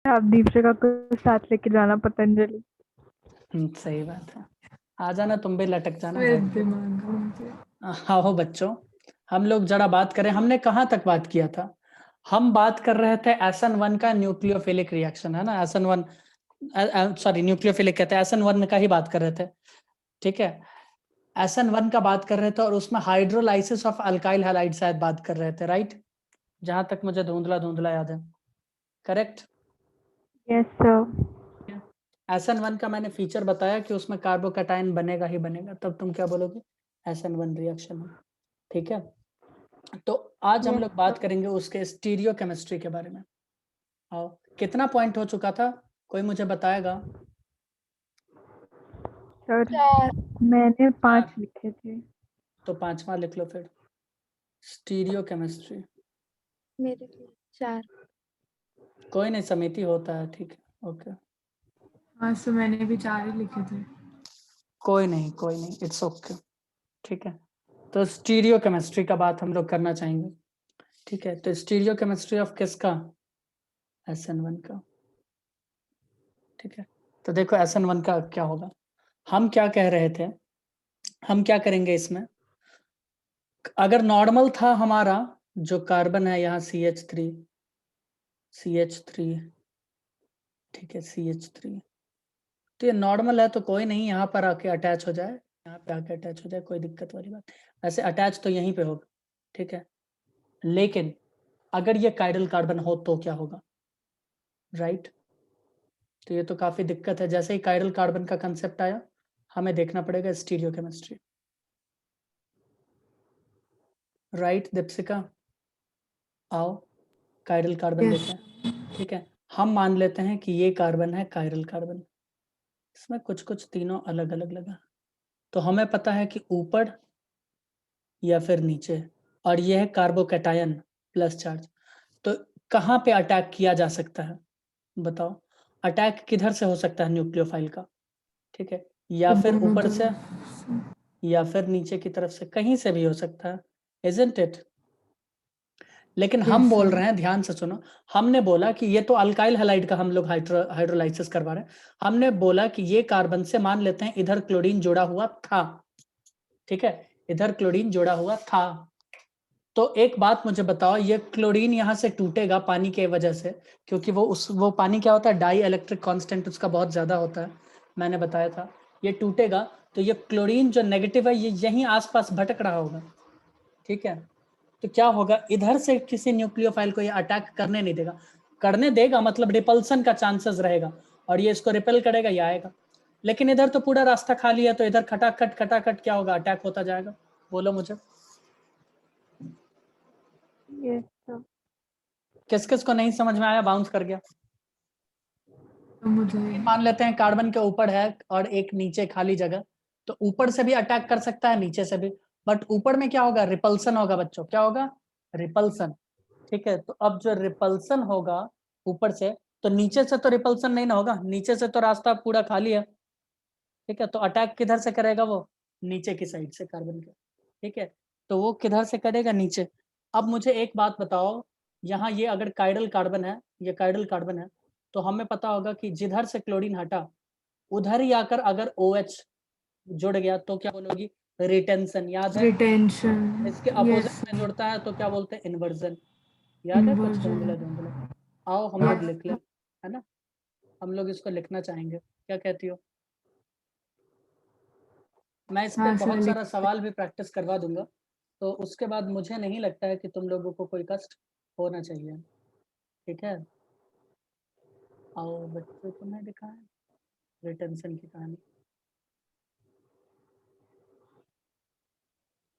आप दीपिका को साथ लेके जाना पतंजलि। सही बात है। आ जाना, तुम भी लटक जाना। मेरे दिमाग में हाँ हो बच्चों, हम लोग जरा बात करें। हमने कहाँ तक बात किया था? हम बात कर रहे थे SN1 का न्यूक्लियोफिलिक रिएक्शन, है ना। SN1, सॉरी न्यूक्लियोफिलिक कहते हैं, SN1 का ही बात कर रहे थे। ठीक है, SN1 का बात कर रहे थे और उसमें हाइड्रोलाइसिस ऑफ अल्काइल हैलाइड शायद बात कर रहे थे, राइट? जहां तक मुझे धुंधला धुंधला याद है। करेक्ट? Yes sir. SN1 का मैंने फीचर बताया कि उसमें कार्बोकैटायन बनेगा ही बनेगा, तब तुम क्या बोलोगे? SN1 रिएक्शन है। ठीक है, तो आज हम लोग बात करेंगे उसके स्टीरियो केमिस्ट्री के बारे में। आओ, कितना पॉइंट हो चुका था, कोई मुझे बताएगा? सर मैंने 5 लिखे थे। तो 5वां लिख लो फिर, स्टीरियो केमिस्ट्री। मेरे 4। कोई नहीं, समिति होता है, ठीक है, ओके। हाँ, सो मैंने भी 4 ही लिखे थे। कोई नहीं कोई नहीं, इट्स ओके। ठीक है, तो स्टीरियो केमिस्ट्री का बात हम लोग करना चाहेंगे। ठीक है, तो स्टीरियो केमिस्ट्री ऑफ किसका? SN1 का। ठीक है, तो देखो SN1 का क्या होगा। हम क्या कह रहे थे, हम क्या करेंगे इसमें? अगर नॉर्मल था हमारा जो कार्बन है यहाँ CH3, ठीक है CH3, तो ये नॉर्मल है तो कोई नहीं, यहाँ पर आके अटैच हो जाए, यहाँ पे आके अटैच हो जाए, कोई दिक्कत वाली बात। वैसे अटैच तो यहीं पे होगा, ठीक है। लेकिन अगर ये काइरल कार्बन हो तो क्या होगा, राइट? तो ये तो काफी दिक्कत है। जैसे ही काइरल कार्बन का कंसेप्ट आया, हमें देखना पड़ेगा स्टीरियो केमिस्ट्री, राइट दीपिका? आओ काइरल कार्बन Yes. देखें। ठीक है, हम मान लेते हैं कि ये कार्बन है काइरल कार्बन, इसमें कुछ कुछ तीनों अलग अलग लगा, तो हमें पता है कि ऊपर या फिर नीचे, और ये है कार्बोकैटायन प्लस चार्ज। तो कहाँ पे अटैक किया जा सकता है बताओ? अटैक किधर से हो सकता है न्यूक्लियोफाइल का? ठीक है, या फिर दोनों ऊपर से तरफ। या फिर नीचे की तरफ से, कहीं से भी हो सकता है, इजंट इट? लेकिन हम Yes, बोल sir. रहे हैं, ध्यान से सुनो, हमने बोला कि ये तो अल्काइल हैलाइड का हम लोग हाइड्रोलाइसिस करवा रहे हैं। हमने बोला कि ये कार्बन से मान लेते हैं इधर क्लोरीन जुड़ा हुआ था, ठीक है, इधर क्लोरीन जुड़ा हुआ था। तो एक बात मुझे बताओ, ये क्लोरीन यहाँ से टूटेगा पानी के वजह से, क्योंकि वो पानी क्या होता है, डाई इलेक्ट्रिक कांस्टेंट उसका बहुत ज्यादा होता है, मैंने बताया था। ये टूटेगा तो ये क्लोरीन जो नेगेटिव है ये यहीं आसपास भटक रहा होगा, ठीक है। तो क्या होगा, इधर से किसी न्यूक्लियोफाइल को ये अटैक करने नहीं देगा। करने देगा मतलब रिपल्सन का चांसेस रहेगा, और ये इसको रिपेल करेगा, ये आएगा। लेकिन इधर तो पूरा रास्ता खाली है, तो इधर खटाखट खटाखट क्या होगा, अटैक होता जाएगा। बोलो मुझे, यस सर। किस किस को नहीं समझ में आया, बाउंस कर गया? तो मुझे मान लेते हैं कार्बन के ऊपर है और एक नीचे खाली जगह, तो ऊपर से भी अटैक कर सकता है, नीचे से भी। बट ऊपर में क्या होगा, रिपल्सन होगा बच्चों, क्या होगा, रिपल्सन। ठीक है, तो अब जो रिपल्सन होगा ऊपर से, तो नीचे से तो रिपल्सन नहीं ना होगा, नीचे से तो रास्ता पूरा खाली है, ठीक है। तो अटैक किधर से करेगा वो, नीचे की साइड से कार्बन के, ठीक है। तो वो किधर से करेगा, नीचे। अब मुझे एक बात बताओ, यहाँ ये अगर काइरल कार्बन है, ये काइरल कार्बन है, तो हमें पता होगा कि जिधर से क्लोरीन हटा उधर ही आकर अगर OH जुड़ गया तो क्या बोलोगी, रिटेंशन, याद है? retention. इसके अपोजिट Yes. में जुड़ता है तो क्या बोलते हैं, इन्वर्जन। याद है, कुछ धुंधला Inversion. धुंधला? आओ हम लोग लिख ले, है ना, हम लोग इसको लिखना चाहेंगे, क्या कहती हो? मैं इस पे हाँ बहुत सर. सारा सवाल भी प्रैक्टिस करवा दूंगा, तो उसके बाद मुझे नहीं लगता है कि तुम लोगों को कोई कष्ट होना चाहिए, ठीक है। आओ बच्चों, तुम्हें दिखाएं रिटेंशन की कहानी।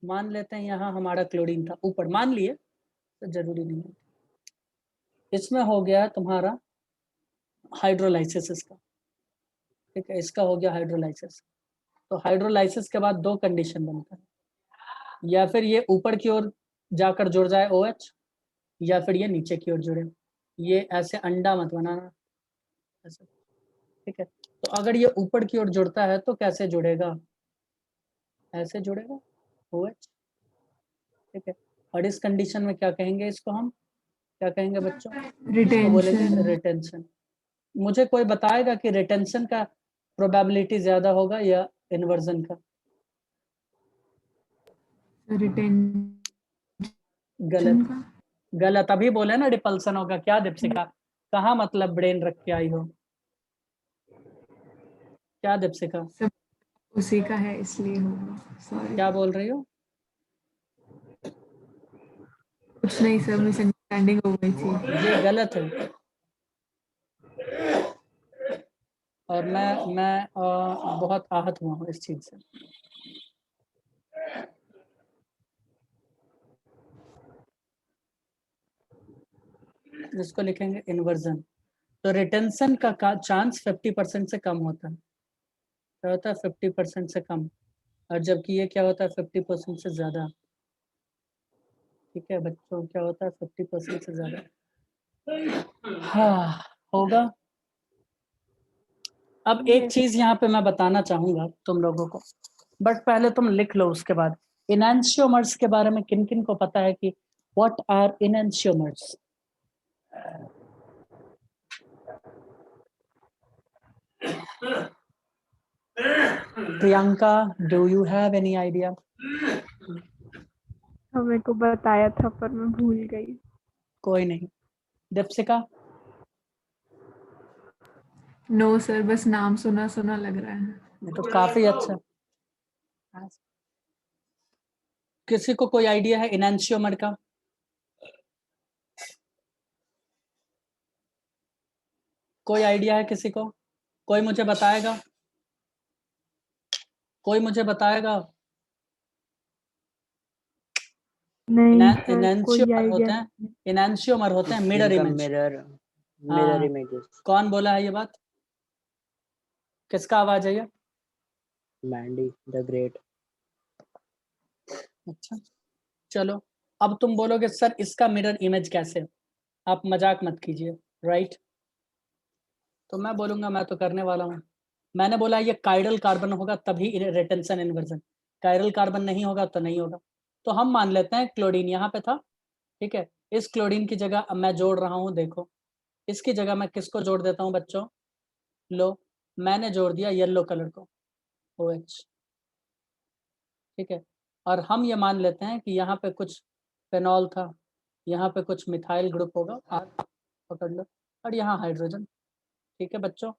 मान लेते हैं यहाँ हमारा क्लोरीन था ऊपर, मान लिए, तो जरूरी नहीं है। इसमें हो गया तुम्हारा हाइड्रोलाइसिस इसका, ठीक है, इसका हो गया हाइड्रोलाइसिस। तो हाइड्रोलाइसिस के बाद दो कंडीशन बनता है, या फिर ये ऊपर की ओर जाकर जुड़ जाए OH, या फिर ये नीचे की ओर जुड़े। ये ऐसे अंडा मत बनाना, ऐसे, ठीक है। तो अगर ये ऊपर की ओर जुड़ता है तो कैसे जुड़ेगा, ऐसे जुड़ेगा OH, ठीक है। और इस कंडीशन में क्या कहेंगे, इसको हम क्या कहेंगे बच्चों, इसको बोलेंगे Retention. रिटेंशन। मुझे कोई बताएगा कि रिटेंशन का प्रोबेबिलिटी ज्यादा होगा या इन्वर्जन का? रिटेंशन गलत। का। गलत, अभी बोले ना रिपल्सन होगा। क्या दीपशिका, कहाँ मतलब ब्रेन रख के आई हो? क्या दीपशिका, सब उसी का है इसलिए होगा। सॉरी। क्या बोल रही हो? कुछ नहीं सर, मिसअंडरस्टैंडिंग हो गई थी। ये गलत है। और मैं बहुत आहत हुआ हूँ इस चीज से। जिसको लिखेंगे इन्वर्जन। तो रिटेंशन का चांस 50% से कम होता है। क्या होता है? 50% से कम। और जबकि ये क्या होता है? 50% से ज्यादा। ठीक है बच्चों, क्या होता है? 50% से ज्यादा। हाँ, होगा। अब एक चीज यहाँ पे मैं बताना चाहूंगा तुम लोगों को, बट पहले तुम लिख लो उसके बाद। इनैंशियोमर्स के बारे में किन किन को पता है कि what are enantiomers? Priyanka, do you have any idea? मेरे को बताया था पर मैं भूल गई। कोई नहीं। दीपशिका? नो सर, बस नाम सुना सुना लग रहा है। ये तो काफी अच्छा। किसी को कोई आइडिया है इनैंशियोमर का? कोई आइडिया है किसी को? कोई मुझे बताएगा? कोई मुझे बताएगा? नहीं सर, कोई इनैंशियोमर आइडिया होते हैं, नहीं। इनैंशियोमर होते हैं मिरर जिनका इमेज। मिरर हाँ। इमेजेस। कौन बोला है ये बात? किसका आवाज है ये? Mandy the great. अच्छा, चलो। अब तुम बोलोगे सर इसका मिरर इमेज कैसे? आप मजाक मत कीजिए, राइट? तो मैं बोलूंगा, मैं तो करने वाला हूँ। मैंने बोला ये काइरल कार्बन होगा तभी रिटेंशन इन्वर्जन। काइरल कार्बन नहीं होगा तो नहीं होगा। तो हम मान लेते हैं क्लोरीन यहाँ पे था। ठीक है, इस क्लोरीन की जगह अब मैं जोड़ रहा हूँ, देखो। इसकी जगह मैं किसको जोड़ देता हूँ बच्चों? लो, मैंने जोड़ दिया येलो कलर को, OH। ठीक है, और हम ये मान लेते हैं कि यहाँ पे कुछ फेनॉल था, यहाँ पे कुछ मिथाइल ग्रुप होगा, R पकड़ लो, और यहाँ हाइड्रोजन। ठीक है बच्चों,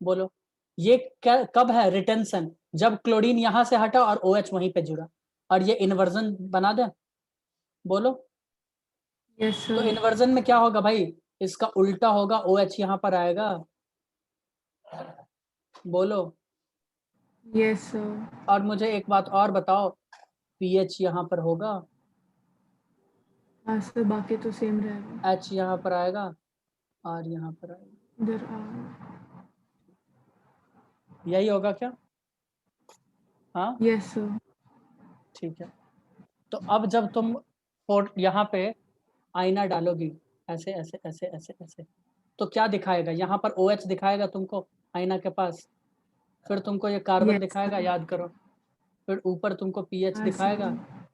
बोलो ये क्या कब है रिटेंशन? जब क्लोरीन यहाँ से हटा और OH वहीं पे जुड़ा। और ये इन्वर्जन बना दे, बोलो। यस तो सर। इन्वर्जन में क्या होगा भाई? इसका उल्टा होगा, OH यहाँ पर आएगा, बोलो। Yes sir. और मुझे एक बात और बताओ, pH यहाँ पर होगा, हाँ सर, बाकी तो सेम रहेगा। H यहाँ पर आएगा, R यहाँ पर आएगा। इधर यही होगा क्या? हाँ, यस सर। ठीक है। तो अब जब तुम यहाँ पे आईना डालोगी, ऐसे ऐसे ऐसे ऐसे ऐसे, तो क्या दिखाएगा? यहाँ पर OH दिखाएगा तुमको आईना के पास, फिर तुमको ये कार्बन यस दिखाएगा, सर। याद करो। फिर ऊपर तुमको pH हाँ दिखाएगा, सर।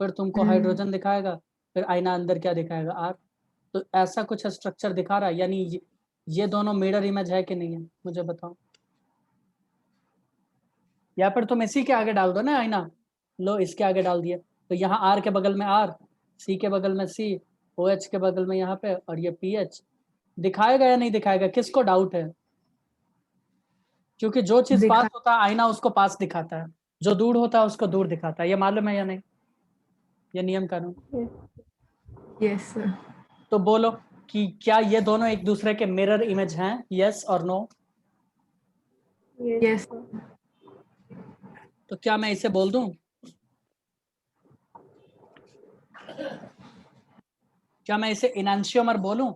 फिर तुमको हाइड्रोजन दिखाएगा, फिर आईना अंदर क्या दिखाएगा? R। तो ऐसा कुछ स्ट्रक्चर दिखा रहा है, यानी ये दोनों मिरर इमेज है कि नहीं है? मुझे बताओ। या फिर तुम इसी के आगे डाल दो ना आईना, लो इसके आगे डाल दिया, तो यहाँ R के बगल में R, C के बगल में C, OH के बगल में यहाँ पे, और ये pH दिखाएगा या नहीं दिखाएगा? किसको डाउट है? क्योंकि जो चीज पास दिखा। होता है आईना उसको पास दिखाता है, जो दूर होता है उसको दूर दिखाता है। ये मालूम है या नहीं? ये नियम कानून। Yes sir. तो बोलो कि क्या ये दोनों एक दूसरे के मिरर इमेज हैं, यस और नो? यस। तो क्या मैं इसे बोल दूं? क्या मैं इसे इनैंशियोमर बोलूं?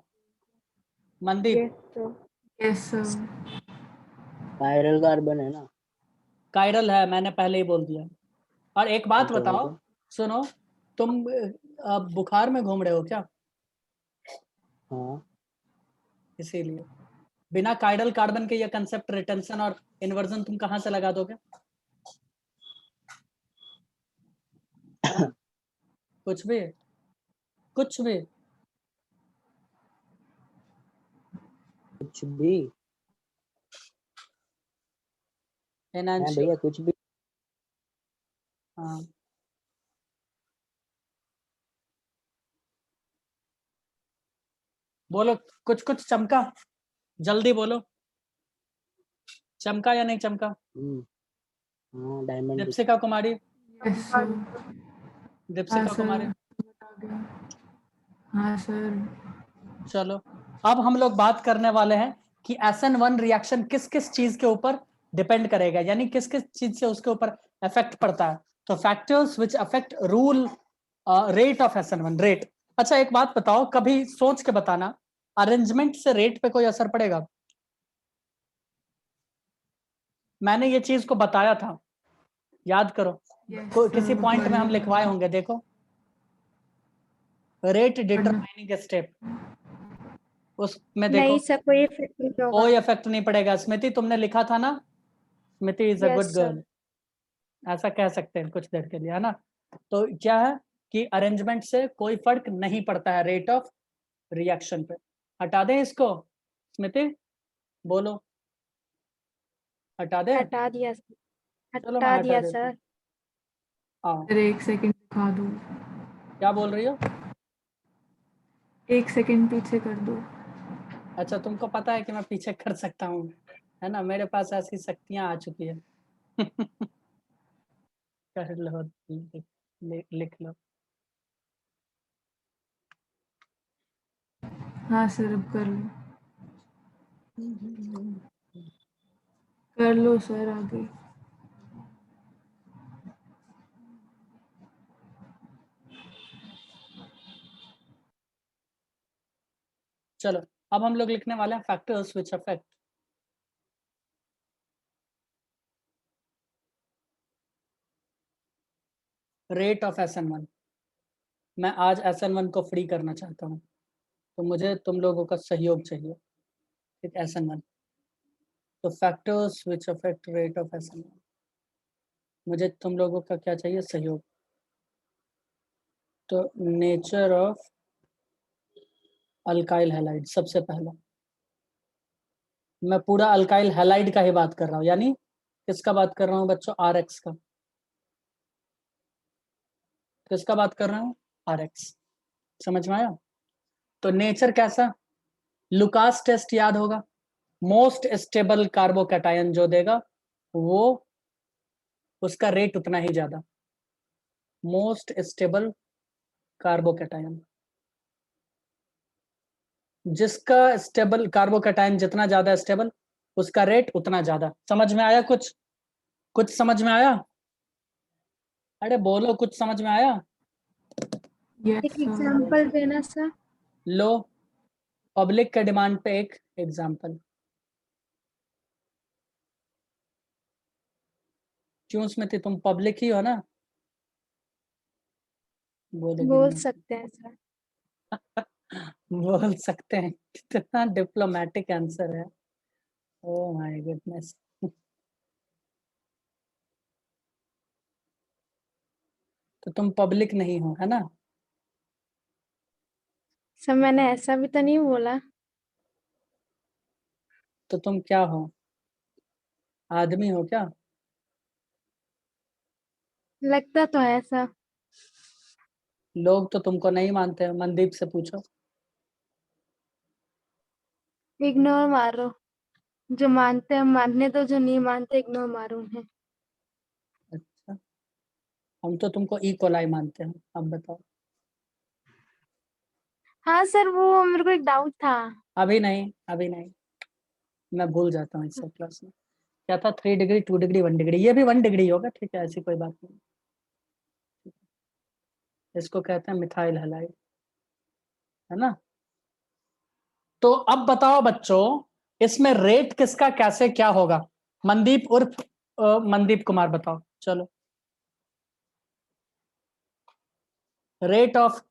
Mandeep? Yes sir. Chiral carbon है ना। कायरल है, मैंने पहले ही बोल दिया। और एक बात तो बताओ, सुनो, तुम बुखार में घूम रहे हो क्या? हाँ। इसीलिए बिना कायरल कार्बन के ये कंसेप्ट रिटेंशन और इन्वर्जन तुम कहां से लगा दोगे? हाँ? कुछ भी, कुछ भी। कुछ भी है एनहांस। भैया, कुछ भी। हाँ, बोलो कुछ कुछ चमका, जल्दी बोलो, चमका या नहीं चमका? हाँ, डायमंड। दीपशिका कुमारी, यस सर। दीपशिका सर कुमारी। बता दें। हाँ सर। चलो, अब हम लोग बात करने वाले हैं कि SN1 रिएक्शन किस किस चीज के ऊपर डिपेंड करेगा, यानी किस किस चीज से उसके ऊपर इफेक्ट पड़ता है। तो factors which affect rule rate of SN1 rate. अच्छा एक बात बताओ, कभी सोच के बताना, अरेंजमेंट से रेट पे कोई असर पड़ेगा? मैंने ये चीज को बताया था, याद करो। यस किसी सर, पॉइंट में हम बताइए। लिखवाए होंगे, देखो, रेट डिटरमाइनिंग स्टेप, उसमें देखो नहीं सर, कोई इफेक्ट नहीं होगा। कोई इफेक्ट नहीं पड़ेगा। स्मृति तुमने लिखा था ना, Smriti is a good yes sir. Girl, ऐसा कह सकते हैं कुछ देर के लिए, है ना। तो क्या है कि अरेंजमेंट से कोई फर्क नहीं पड़ता है रेट ऑफ रिएक्शन पे। हटा दें इसको, स्मृति बोलो, हटा दें? हटा दिया सर। चलो मैं हटा हटा दिया देता हूँ। सर। हाँ, सर 1 सेकंड दिखा दो। क्या बोल रही हो? 1 सेकंड पीछे कर दो। अच्छा, तुमको पता है कि मैं पीछे कर सकता हूँ, है ना, मेरे पास ऐसी शक्तियां आ चुकी है। कर लो, लिख लो। हाँ सर, अब कर लो सर आगे। चलो, अब हम लोग लिखने वाले हैं factors which affect rate of SN1। मैं आज SN1 को फ्री करना चाहता हूँ, तो मुझे तुम लोगों का सहयोग चाहिए, ठीक, SN1। तो factors which affect rate of SN1, मुझे तुम लोगों का क्या चाहिए? सहयोग। तो नेचर ऑफ अल्काइल हैलाइड, सबसे पहला मैं पूरा अल्काइल हैलाइड का ही बात कर रहा हूँ, यानी किसका बात कर रहा हूँ बच्चों? RX का। किसका बात कर रहा हूँ? RX। समझ में आया? तो नेचर कैसा? लुकास टेस्ट याद होगा, मोस्ट स्टेबल कार्बोकैटायन जो देगा वो, उसका रेट उतना ही ज्यादा। मोस्ट स्टेबल कार्बोकैटायन, जिसका स्टेबल कार्बोकैटायन जितना ज्यादा स्टेबल, उसका रेट उतना ज्यादा। समझ में आया? कुछ कुछ समझ में आया? अरे बोलो, कुछ समझ में आया? यस एक सर। एग्जांपल देना सर। लो, पब्लिक के डिमांड पे एक एग्जांपल। क्यों स्मृति, तुम पब्लिक ही हो ना? बोलेगी बोल नहीं। सकते हैं सर। बोल सकते हैं, कितना डिप्लोमेटिक आंसर है। Oh my goodness. तो तुम पब्लिक नहीं हो, है ना? सर मैंने ऐसा भी तो नहीं बोला। तो तुम क्या हो? आदमी हो क्या? लगता तो है सर। लोग तो तुमको नहीं मानते हैं, मनदीप से पूछो। इग्नोर मारो, जो मानते हैं मानने दो, जो नहीं मानते इग्नोर मारो उन्हें। अच्छा, हम तो तुमको इकोलाई मानते हैं, अब बताओ। हाँ सर, वो मेरे को एक डाउट था। अभी नहीं, अभी नहीं, मैं भूल जाता हूँ इस सब क्लास में। क्या था? 3 डिग्री, 2 डिग्री, 1 डिग्री, ये भी 1 डिग्री होगा, ठीक है, ऐसी कोई बात नहीं। इसको कहते हैं मिथाइल हैलाइड, है ना। तो अब बताओ बच्चों, इसमें रेट किसका कैसे क्या होगा? मनदीप उर्फ मनदीप कुमार बताओ। चलो, रेट ऑफ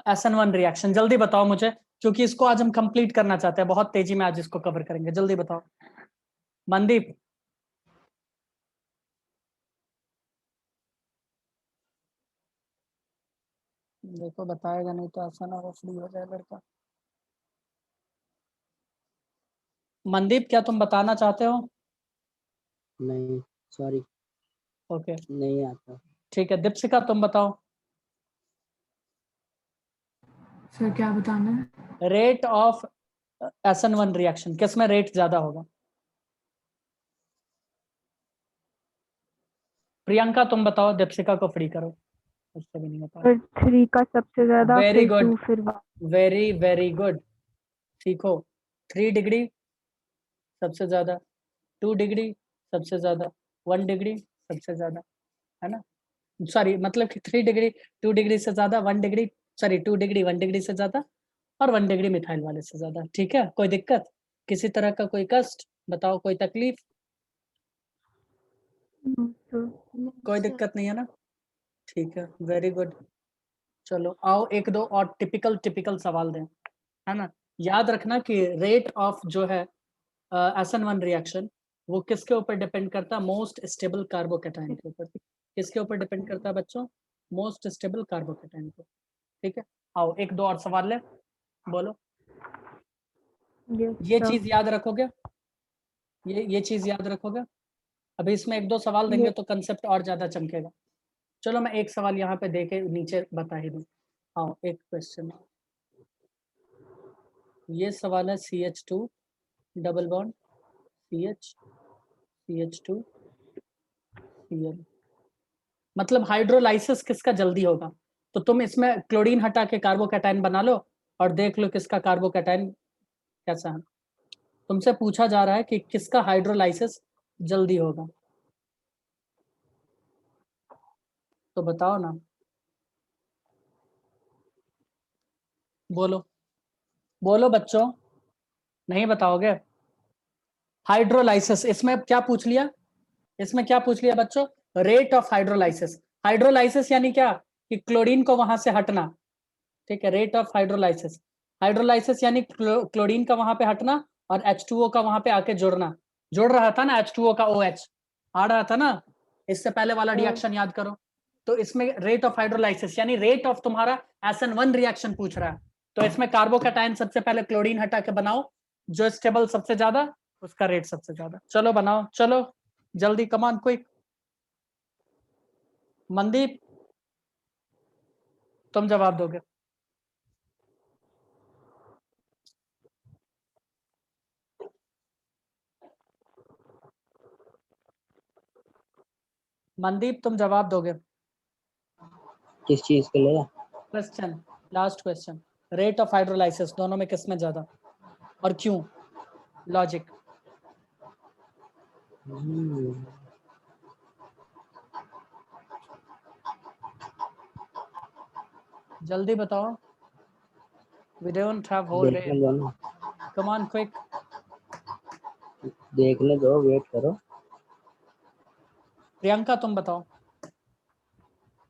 SN1 रिएक्शन जल्दी बताओ मुझे, क्योंकि इसको आज हम कंप्लीट करना चाहते हैं, बहुत तेजी में आज इसको कवर करेंगे। जल्दी बताओ मनदीप। देखो बताएगा नहीं तो ऐसा ना हो फ्री हो जाए लड़का। मनदीप क्या तुम बताना चाहते हो? नहीं, सॉरी, ओके नहीं आता। ठीक है, दीपशिका तुम बताओ। सर क्या बताना है? रेट ऑफ SN1 रिएक्शन किसमें रेट ज्यादा होगा? प्रियंका तुम बताओ, दीपशिका को फ्री करो, उससे भी नहीं होता। और 3 का सबसे ज्यादा, Very फिर good. 2, फिर 1। वेरी गुड, सीखो। 3 डिग्री सबसे ज्यादा, 2 डिग्री सबसे ज्यादा, 1 डिग्री सबसे ज्यादा, है ना? सॉरी, मतलब कि 3 डिग्री 2 डिग्री से ज्यादा, 1 डिग्री, सॉरी 2 डिग्री 1 डिग्री से ज्यादा, और 1 डिग्री मिथाइल वाले से ज्यादा। ठीक है, कोई दिक्कत, किसी तरह का कोई कष्ट बताओ, कोई तकलीफ? कोई दिक्कत नहीं है ना? ठीक है, वेरी गुड। चलो आओ एक दो और टिपिकल सवाल दें, है ना? याद रखना कि रेट ऑफ जो है SN1 रिएक्शन वो किसके ऊपर डिपेंड करता है? मोस्ट स्टेबल कार्बोकैटायन के ऊपर। किसके ऊपर डिपेंड करता है बच्चों? मोस्ट स्टेबल कार्बोकैटायन को। ठीक है, आओ एक दो और सवाल ले, बोलो। ये चीज याद रखोगे? ये चीज याद रखोगे? अभी इसमें एक दो सवाल देंगे तो कंसेप्ट और ज्यादा चमकेगा। चलो मैं एक सवाल यहाँ पे देके नीचे बता ही दूं। आओ एक क्वेश्चन, ये सवाल है CH2 double bond CH2 Cl, मतलब हाइड्रोलाइसिस किसका जल्दी होगा? तो तुम इसमें क्लोरीन हटा के कार्बोकैटायन बना लो और देख लो किसका कार्बोकैटायन कैसा है। तुमसे पूछा जा रहा है कि किसका हाइड्रोलाइसिस जल्दी होगा, तो बताओ ना, बोलो बोलो बच्चों, नहीं बताओगे? हाइड्रोलाइसिस, इसमें क्या पूछ लिया? इसमें क्या पूछ लिया बच्चों? Rate of hydrolysis. हाइड्रोलाइसिस यानी क्या? कि क्लोरीन को वहां से हटना। ठीक है, रेट ऑफ हाइड्रोलाइसिस। हाइड्रोलाइसिस यानी क्लोरीन का वहां पे हटना और H2O का वहां पे आके जुड़ना। जुड़ रहा था ना H2O का OH, आ रहा था ना? इससे पहले वाला रिएक्शन याद करो। तो इसमें रेट ऑफ हाइड्रोलाइसिस यानी रेट ऑफ तुम्हारा SN1 रिएक्शन पूछ रहा है। तो इसमें कार्बोकैटायन सबसे पहले क्लोरीन हटा के बनाओ, जो स्टेबल सबसे ज्यादा उसका रेट सबसे ज्यादा। चलो बनाओ, चलो जल्दी, कमान क्विक। मनदीप तुम जवाब दोगे? मनदीप तुम जवाब दोगे? किस चीज के लिए? Question, last question, rate of hydrolysis दोनों में किसमें ज्यादा और क्यों? लॉजिक। जल्दी बताओ, we don't have whole day, देखने दो ना, come on quick। देखने दो, वेट करो। प्रियंका तुम बताओ।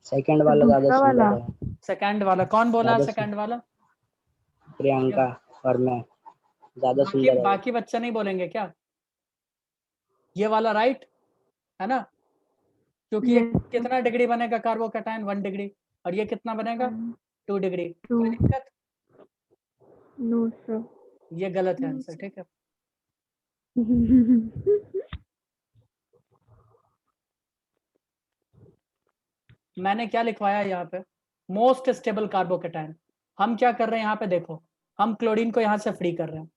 सेकंड वाला ज्यादा दूसरा सुंदर वाला? है। सेकंड वाला कौन बोला? ज्यादा सेकंड वाला प्रियंका और मैं, ज्यादा बाकी सुंदर है वो। बाकी बच्चे नहीं बोलेंगे क्या? ये वाला राइट है ना? क्योंकि ये Yes, कितना डिग्री बनेगा कार्बोकैटायन? 1 डिग्री, और ये कितना बनेगा? 2 डिग्री। कोई 2। दिक्कत? No, sir. ये गलत है आंसर, ठीक है। मैंने क्या लिखवाया यहाँ पे? Most stable carbocation. हम क्या कर रहे हैं यहाँ पे, देखो, हम क्लोरीन को यहाँ से फ्री कर रहे हैं।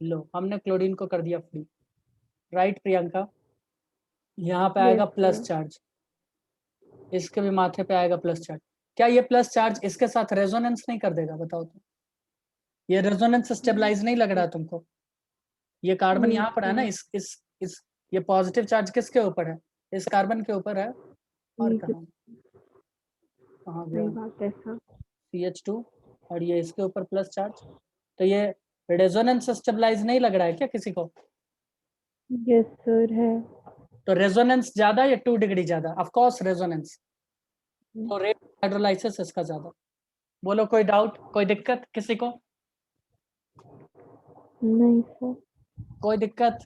लो, हमने क्लोरीन को कर दिया फ्री, राइट प्रियंका? यहाँ पे आएगा Yes, प्लस sir. चार्ज, इसके भी माथे पे आएगा प्लस चार्ज। क्या ये प्लस चार्ज इसके साथ रेजोनेंस नहीं कर देगा? बताओ तो, ये रेजोनेंस स्टेबलाइज नहीं लग रहा है तुमको? ये कार्बन नहीं, यहाँ पर है ना, sir. इस ये पॉजिटिव चार्ज किसके ऊपर है? इस कार्बन के ऊपर है। और नहीं, कहाँ कहाँ सही गया? बात है सर। CH2, और ये इसके ऊपर प्लस चार्ज। तो ये रेजोनेंस स्टेबलाइज नहीं लग रहा है क्या किसी को? यस सर है। तो रेजोनेंस ज्यादा या 2 डिग्री ज्यादा? Of course resonance. तो रेट हाइड्रोलाइसिस इसका ज्यादा। बोलो, कोई डाउट, कोई दिक्कत किसी को? नहीं सर। कोई दिक्कत?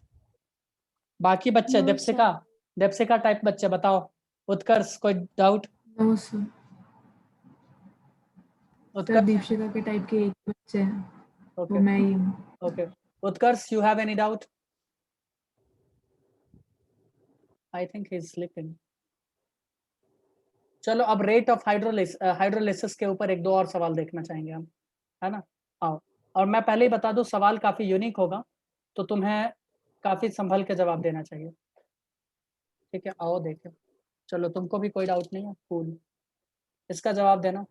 बाकी बच्चे, No, दीपशिका, दीपशिका टाइप बच्चे बताओ। उत्कर्ष कोई doubt? No sir. Sir Utkarsh, Deepshikha के टाइप के एक बच्चे हैं, वो ओके मैं ही हूँ। Okay. Utkarsh, you have any doubt? I think he is sleeping. चलो अब रेट ऑफ हाइड्रोलिसिस के ऊपर एक दो और सवाल देखना चाहेंगे हम, है ना? आओ, और मैं पहले ही बता दूं सवाल काफी यूनिक होगा, तो तुम्हें काफी संभल के जवाब देना चाहिए, ठीक है? आओ देखें। चलो तुमको भी कोई डाउट नहीं है? कूल। इसका जवाब देना।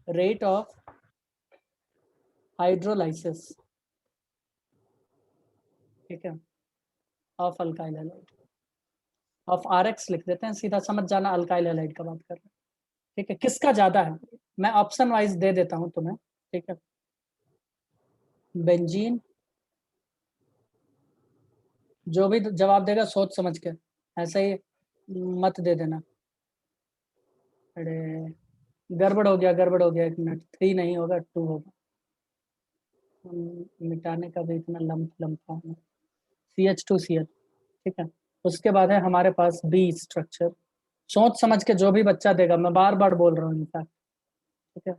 रेट ऑफ हाइड्रोलाइसिस, ठीक है, of alkyl halide, of RX लिख देते हैं, सीधा समझ जाना अल्काइल हैलाइड का बात कर रहे हैं, ठीक है? किसका ज्यादा है? मैं ऑप्शन वाइज दे देता हूं तुम्हें, ठीक है? बेंजीन, जो भी जवाब देगा सोच समझ के, ऐसे ही मत दे देना। अरे गड़बड़ हो गया, गड़बड़ हो गया, 1 मिनट। 3 नहीं होगा, 2 होगा। मिटाने का भी इतना लंबा है। CH2Cl, ठीक है? उसके बाद है हमारे पास बी स्ट्रक्चर। सोच समझ के जो भी बच्चा देगा, मैं बार बार बोल रहा हूँ इनफैक्ट, ठीक है?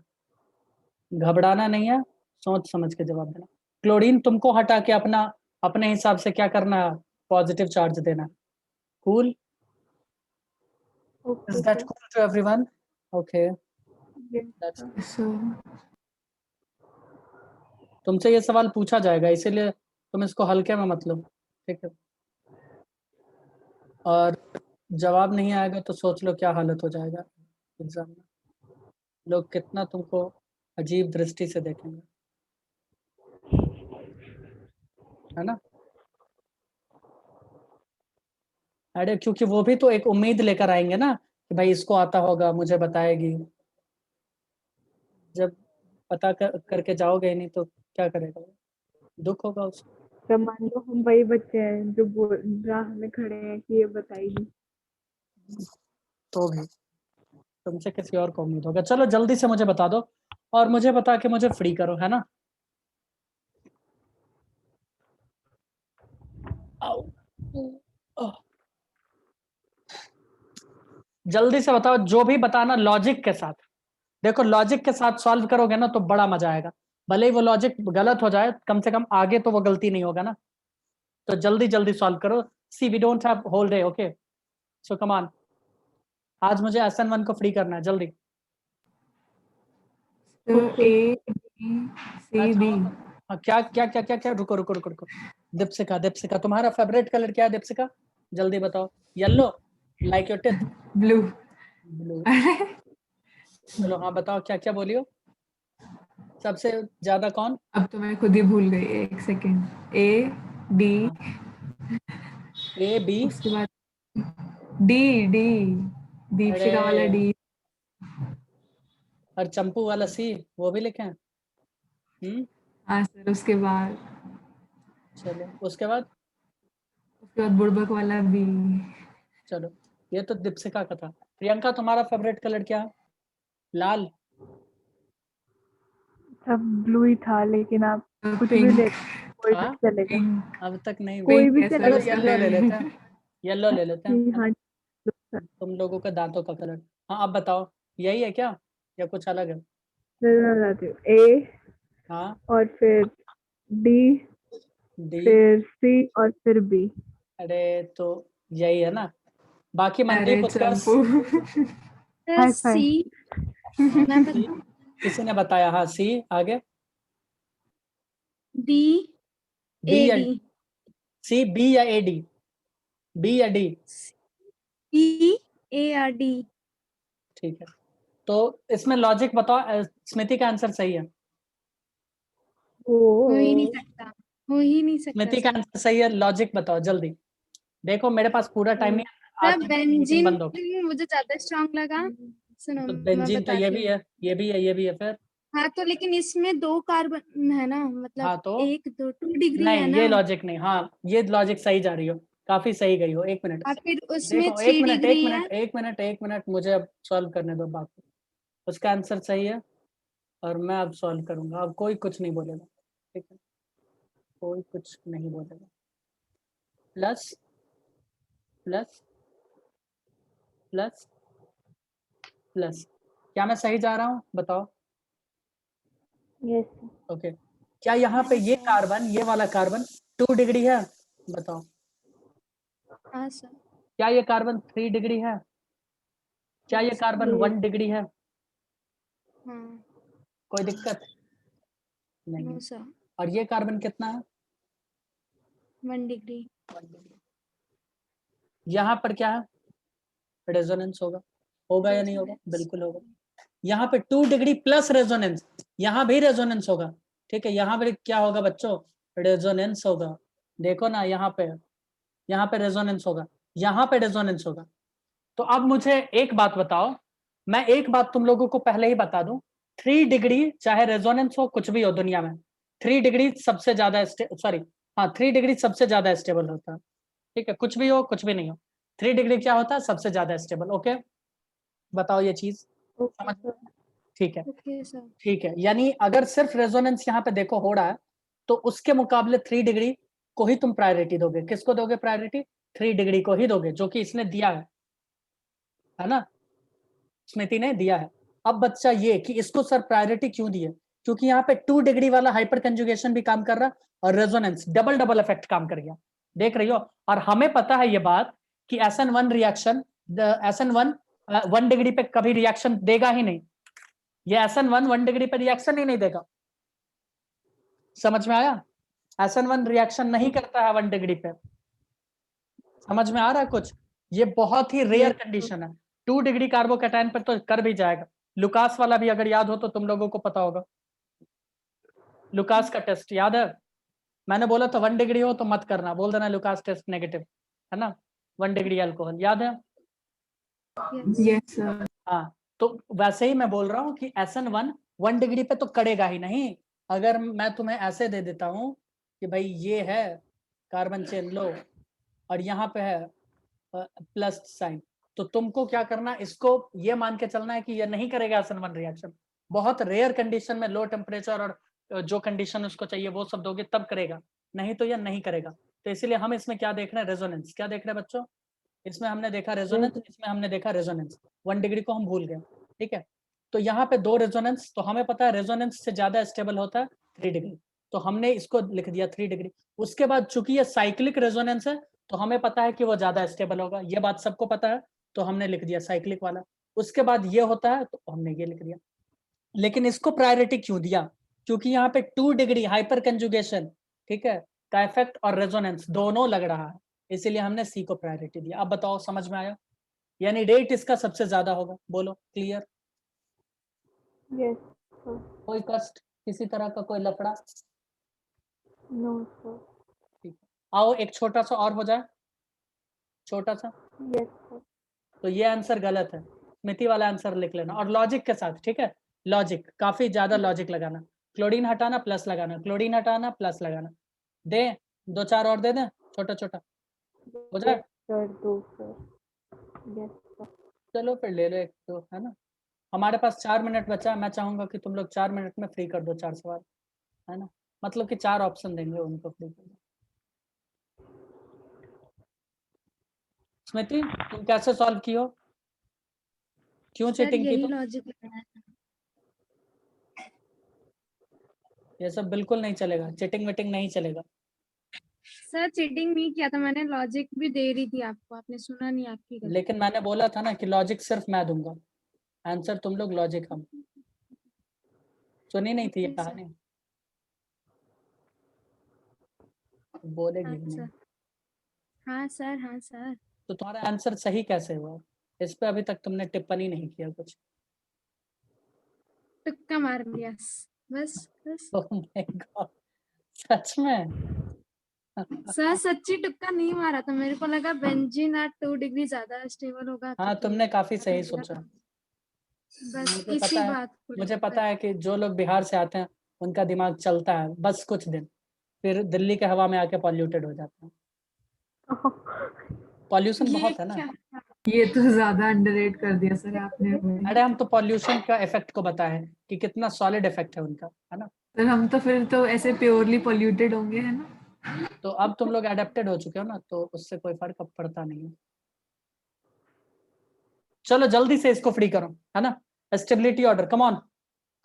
घबराना नहीं है, सोच समझ के जवाब देना। क्लोरीन तुमको हटा के अपने हिसाब से क्या करना है, पॉजिटिव चार्ज देना। Cool? Okay, Is that sir. cool to everyone? Okay. Yes, That's sir. So, तुमसे ये सवाल पूछा जाएगा, इसीलिए तुम इसको हल्के में मत लो, ठीक है? और जवाब नहीं आएगा तो सोच लो क्या हालत हो जाएगा एग्जाम में। लोग कितना तुमको अजीब दृष्टि से देखेंगे, है ना? अरे क्योंकि वो भी तो एक उम्मीद लेकर आएंगे ना कि भाई इसको आता होगा, मुझे बताएगी। जब पता करके जाओगे ही नहीं तो क्या करेगा वो? दुख होगा उसको। तो मान लो हम वही बच्चे हैं जो राह में खड़े हैं कि ये बताइए। तो भी तुमसे किसी और को उम्मीद होगा। चलो जल्दी से मुझे बता दो, और मुझे बता के मुझे फ्री करो, है ना? आओ। आह। जल्दी से बताओ, जो भी बताना लॉजिक के साथ। देखो लॉजिक के साथ सॉल्व करोगे ना तो बड़ा मजा आएगा, भले ही वो लॉजिक गलत हो जाए, कम से कम आगे तो वो गलती नहीं होगा ना। तो जल्दी जल्दी सॉल्व करो। See we don't have whole day, okay? So come on, आज मुझे SN1 को फ्री करना है, जल्दी। so A, B, C, D. हाँ, क्या क्या क्या क्या क्या? रुको रुको रुको रुको। दीपशिका, दीपशिका तुम्हारा फेवरेट कलर क्या है दीपशिका? जल्दी बताओ। Yellow, like your teeth? Blue. Blue. चलो हाँ बताओ, क्या क्या बोलियो? सबसे ज्यादा कौन? अब तो मैं खुद ही भूल गई, एक second. A, D, A B, उसके बाद D, D, दीपशिका वाला अरे D. और चंपू वाला C, वो भी लिखे हैं? हाँ सर, उसके बाद चलो उसके बाद बुड़बक वाला B. चलो ये तो दीपशिका का था। प्रियंका तुम्हारा फेवरेट कलर क्या है? लाल? सब ब्लू ही था, लेकिन आप कुछ भी पिंक, ले, कोई हाँ? भी चलेगा, पिंक, अब तक नहीं। कोई भी कैसा चलो चलेगा। येलो ले लेते हैं, येलो ले लेते हैं, जी है हाँ ना? सर। तुम लोगों का दांतों का कलर। हाँ अब बताओ, यही है क्या या कुछ अलग है? मैं बताती हूँ। A हाँ, और फिर D, D। फिर C और फिर B। अरे तो यही है ना? बाकी अरे मनदीप, उत्कर्ष? चंपू. हाई सी। फाई। मैं C, किसी ने बताया? हाँ C, आगे? D B A या D C, B या AD? B या D? B A R D। ठीक है, तो इसमें लॉजिक बताओ। स्मृति का आंसर सही है? हो ही नहीं सकता, हो ही नहीं सकता स्मृति का सर। आंसर सही है, लॉजिक बताओ जल्दी। देखो मेरे पास पूरा टाइम नहीं है, सर आज मीटिंग बेंजीन बंद होगी। मुझे ज्यादा स्ट्रांग लगा। सुनो तो मैं बेंजीन तो ये बताती भी हूँ। है, ये भी है, ये भी है, फिर? हाँ तो लेकिन इसमें 2 कार्बन है ना, मतलब हाँ तो 2 डिग्री है नहीं, ना। ये लॉजिक नहीं। हाँ ये लॉजिक सही जा रही हो, काफी सही गई हो। 1 मिनट और फिर उसमें देखो, 3 डिग्री है। 1 मिनट मुझे अब सॉल्व करने दो बाकी। उसका आंसर सही है और मैं अब सॉल्व करूंगा, अब कोई कुछ नहीं बोलेगा, ठीक है? कोई कुछ नहीं बोलेगा। प्लस प्लस प्लस प्लस, क्या मैं सही जा रहा हूँ बताओ? यस। ओके, क्या यहाँ पे ये कार्बन, ये वाला कार्बन 2 डिग्री है? बताओ। हाँ सर। क्या ये कार्बन 3 डिग्री है? क्या ये कार्बन 1 डिग्री है? हाँ। कोई दिक्कत नहीं। No sir. और ये कार्बन कितना है? 1 डिग्री। 1 डिग्री। यहाँ पर क्या है? रेजोनेंस होगा या नहीं होगा? बिल्कुल होगा। यहाँ पे 2 डिग्री प्लस रेजोनेंस, यहाँ भी रेजोनेंस होगा, ठीक है। यहाँ पे क्या होगा बच्चों? रेजोनेंस होगा। देखो ना, यहाँ पे रेजोनेंस होगा, यहाँ पे रेजोनेंस होगा। तो अब मुझे एक बात बताओ, मैं एक बात तुम लोगों को पहले ही बता दूं, 3 डिग्री चाहे रेजोनेंस हो, कुछ भी हो दुनिया में, 3 डिग्री सबसे ज्यादा 3 डिग्री सबसे ज्यादा स्टेबल होता है, ठीक है। कुछ भी हो, कुछ भी नहीं हो, 3 डिग्री क्या होता है? सबसे ज्यादा स्टेबल। ओके, बताओ ये चीज समझ में? ठीक है, ओके सर। ठीक है। यानी अगर सिर्फ रेजोनेंस यहाँ पे देखो हो रहा है, तो उसके मुकाबले 3 डिग्री को ही तुम प्रायोरिटी दोगे। किसको दोगे प्रायोरिटी? 3 डिग्री को ही दोगे, जो कि इसने दिया है ना, स्मृति ने दिया है। अब बच्चा ये कि इसको सर प्रायोरिटी क्यों दी है? क्योंकि यहाँ पे 2 डिग्री वाला हाइपर कंजुगेशन भी काम कर रहा और रेजोनेंस डबल इफेक्ट काम कर गया, देख रही हो। और हमें पता है ये बात कि SN1 रिएक्शन, SN1 1 डिग्री पे कभी रिएक्शन देगा ही नहीं। ये SN1 1 डिग्री पे रिएक्शन ही नहीं देगा, समझ में आया? SN1 रिएक्शन नहीं करता है 1 डिग्री पे, समझ में आ रहा है कुछ? ये बहुत ही रेयर कंडीशन है। 2 डिग्री कार्बोकैटायन पर तो कर भी जाएगा। लुकास वाला भी अगर याद हो तो तुम लोगों को पता होगा, लुकास का टेस्ट याद है? मैंने बोला था 1 डिग्री हो तो मत करना, बोल देना लुकास टेस्ट नेगेटिव है ना, 1 डिग्री अल्कोहल, याद है? Yes sir. हाँ, तो वैसे ही मैं बोल रहा हूँ कि SN1 1 डिग्री पे तो करेगा ही नहीं। अगर मैं तुम्हें ऐसे दे देता हूँ कि भाई ये है कार्बन चेन लो और यहाँ पे है प्लस साइन, तो तुमको क्या करना, इसको ये मान के चलना है कि ये नहीं करेगा SN1 रिएक्शन। बहुत रेयर कंडीशन में लो टेम्परेचर और जो कंडीशन उसको चाहिए वो सब दोगे तब करेगा, नहीं तो ये नहीं करेगा। तो इसीलिए हम इसमें क्या देख रहे हैं? रेजोनेंस। क्या देख रहे हैं बच्चों? इसमें हमने देखा रेजोनेंस, इसमें हमने देखा रेजोनेंस। 1 डिग्री को हम भूल गए, ठीक है। तो यहाँ पे 2 रेजोनेंस, तो हमें पता है रेजोनेंस से ज्यादा स्टेबल होता है 3 डिग्री, तो हमने इसको लिख दिया 3 डिग्री। उसके बाद चूंकि ये साइक्लिक रेजोनेंस है तो हमें पता है कि वो ज्यादा स्टेबल होगा, ये बात सबको पता है, तो हमने लिख दिया साइक्लिक वाला। उसके बाद ये होता है तो हमने ये लिख दिया। लेकिन इसको प्रायोरिटी क्यों दिया? क्योंकि यहाँ पे 2 डिग्री हाइपर कंजुगेशन, ठीक है, का इफेक्ट और रेजोनेंस दोनों लग रहा है, इसीलिए हमने सी को प्रायोरिटी दिया। अब बताओ समझ में आया? यानी रेट इसका सबसे ज्यादा होगा, बोलो क्लियर? यस कोई कष्ट, किसी तरह का कोई लफड़ा? No sir. ठीक है, आओ एक छोटा सा और हो जाए, छोटा सा। Yes sir. तो ये आंसर गलत है, स्मृति वाला आंसर लिख लेना और लॉजिक के साथ, ठीक है। लॉजिक, काफी ज्यादा लॉजिक लगाना, क्लोरीन हटाना प्लस लगाना, क्लोरीन हटाना प्लस लगाना। दे 2-4 और दे दें, छोटा छोटा हो जाए। सर दो सर। Yes sir. चलो फिर ले लो एक तो, है ना। हमारे पास 4 मिनट बचा है, मैं चाहूंगा कि तुम लोग 4 मिनट में फ्री कर दो 4 सवाल, है ना, मतलब कि 4 ऑप्शन देंगे उनको फ्री कर दो। स्मृति तुम कैसे सॉल्व की हो? क्यों सर चीटिंग की यही तुम? लॉजिक लगाया था। ये सब बिल्कुल नहीं चलेगा, चीटिंग वीटिंग नहीं चलेगा। सर चीटिंग नहीं किया था मैंने, लॉजिक भी दे रही थी आपको, आपने सुना नहीं, आपकी गलती। लेकिन मैंने बोला था ना कि लॉजिक सिर्फ मैं दूंगा, आंसर तुम लोग, लॉजिक हम। सुनी नहीं थी ये ओके सर। कहानी? बोलेगी हाँ ही नहीं। सर। हाँ सर। हाँ सर। तो तुम्हारा आंसर सही कैसे हुआ? इस पे अभी तक तुमने टिप्पणी नहीं किया कुछ। तुक्का मार लिया बस बस। Oh my God, सच में? सर सच्ची तुक्का नहीं मारा था, मेरे को लगा बेंजीन at 2 डिग्री ज्यादा स्टेबल होगा तो हाँ, फिर तुमने काफी सही मेरा सोचा। बस मुझे इसी पता है, बात को मुझे लेकर। पता है कि जो लोग बिहार से आते हैं उनका दिमाग चलता है बस कुछ दिन, फिर दिल्ली के हवा में आके पॉल्यूटेड हो जाते हैं। पॉल्यूशन ये बहुत है ना। क्या? ये तो ज्यादा अंडररेट कर दिया सर आपने हमें। अरे हम तो पॉल्यूशन का इफेक्ट को बताए हैं कि कितना सॉलिड इफेक्ट है उनका, है ना। सर हम तो फिर तो ऐसे प्योरली पॉल्यूटेड होंगे, है ना। तो अब तुम लोग एडेप्टेड हो चुके हो ना, तो उससे कोई फर्क अब पड़ता नहीं है। चलो जल्दी से इसको फ्री करो, है ना। Stability order, come on.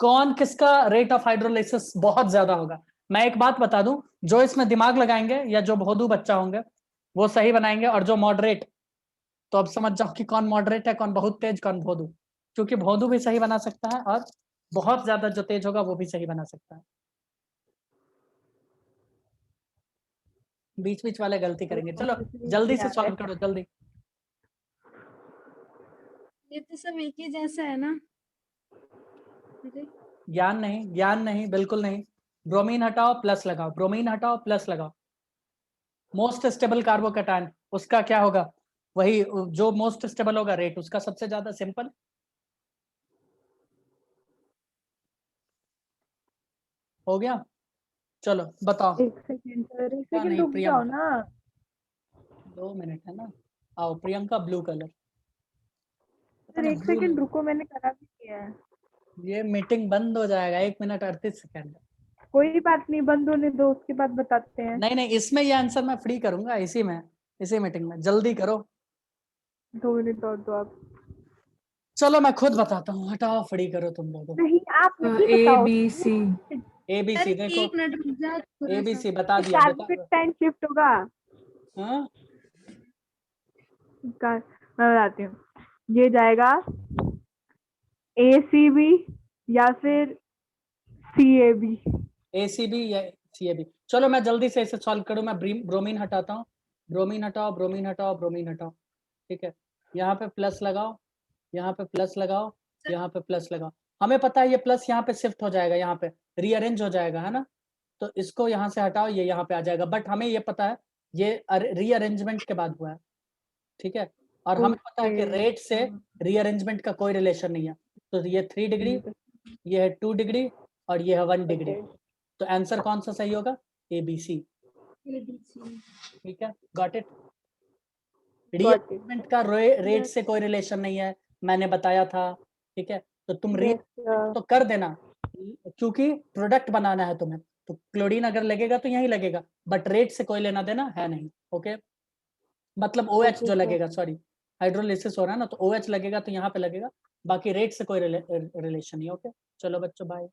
कौन किसका रेट ऑफ हाइड्रोलाइसिस बहुत ज्यादा होगा? मैं एक बात बता दूं, जो इसमें दिमाग लगाएंगे या जो भोदू बच्चा होंगे वो सही बनाएंगे, और जो मॉडरेट, तो अब समझ जाओ कि कौन मॉडरेट है, कौन बहुत तेज, कौन भोदू। क्योंकि भोदू भी सही बना सकता है और बहुत ज्यादा जो तेज होगा वो भी सही बना सकता है। बीच बीच वाले गलती करेंगे। चलो जल्दी से सॉल्व करो, जल्दी। ये तो सब एक ही जैसा है ना। अरे ज्ञान नहीं, ज्ञान नहीं, बिल्कुल नहीं। ब्रोमीन हटाओ, प्लस लगाओ, ब्रोमीन हटाओ, प्लस लगाओ। मोस्ट स्टेबल कार्बोकैटायन, उसका क्या होगा? वही जो मोस्ट स्टेबल होगा रेट उसका सबसे ज्यादा। सिंपल। हो गया। चलो बताओ। एक सेकंड सर, एक क्या सेकंड नहीं रुक जाओ प्रियंका, ना। 2 मिनट है ना। आओ प्रियंका, ब्लू कलर। सर एक सेकंड रुको, मैंने करा भी किया है। ये मीटिंग बंद हो जाएगा 1 मिनट 38 सेकंड। कोई बात नहीं, बंद होने दो, उसके बाद बताते हैं। नहीं नहीं, इसमें ये आंसर मैं फ्री करूंगा, इसी में, इसी मीटिंग में। जल्दी करो। 2 मिनट और दो आप। चलो मैं खुद बताता हूँ, हटाओ, फ्री करो तुम लोगों। नहीं आप नहीं ए बताओ। B C. A B C अरे देखो, एक मिनट रुक जा थोड़ा ए बी सा। सी बता दिया, कार्बोनेट टाइम शिफ्ट होगा। हाँ? मैं बताती हूँ। ये जाएगा ACB या फिर CAB। ACB या CAB। चलो मैं जल्दी से इसे सॉल्व करूँ। मैं ब्रोमीन हटाता हूँ। ब्रोमीन हटाओ, ब्रोमीन हटाओ, ब्रोमीन हटाओ। ठीक है, यहाँ पे प्लस लगाओ, यहाँ पे प्लस लगाओ, यहाँ पे प्लस लगाओ। हमें पता है ये प्लस यहाँ पे शिफ्ट हो जाएगा, यहाँ पे रीअरेंज हो जाएगा, है ना। तो इसको यहाँ से हटाओ, ये यहाँ पे आ जाएगा। बट हमें ये पता है ये रीअरेंजमेंट के बाद हुआ है। ठीक है, और हमें पता है कि रेट से रीअरेंजमेंट का कोई रिलेशन नहीं है। तो ये 3 डिग्री, ये है 2 डिग्री, और ये है 1 डिग्री। तो आंसर कौन सा सही होगा? ABC। ठीक है, गॉट इट। रीअरेंजमेंट का रेट से कोई रिलेशन नहीं है, मैंने बताया था। ठीक है, तो तुम रीअरेंजमेंट तो कर देना, क्योंकि प्रोडक्ट बनाना है तुम्हें। तो क्लोरीन अगर लगेगा तो यहीं लगेगा, बट रेट से कोई लेना देना है नहीं। ओके, मतलब OH जो लगेगा, सॉरी, हाइड्रोलिसिस हो रहा है ना, तो OH लगेगा तो यहाँ पे लगेगा, बाकी रेट से कोई रिलेशन नहीं। ओके, चलो बच्चों, बाय।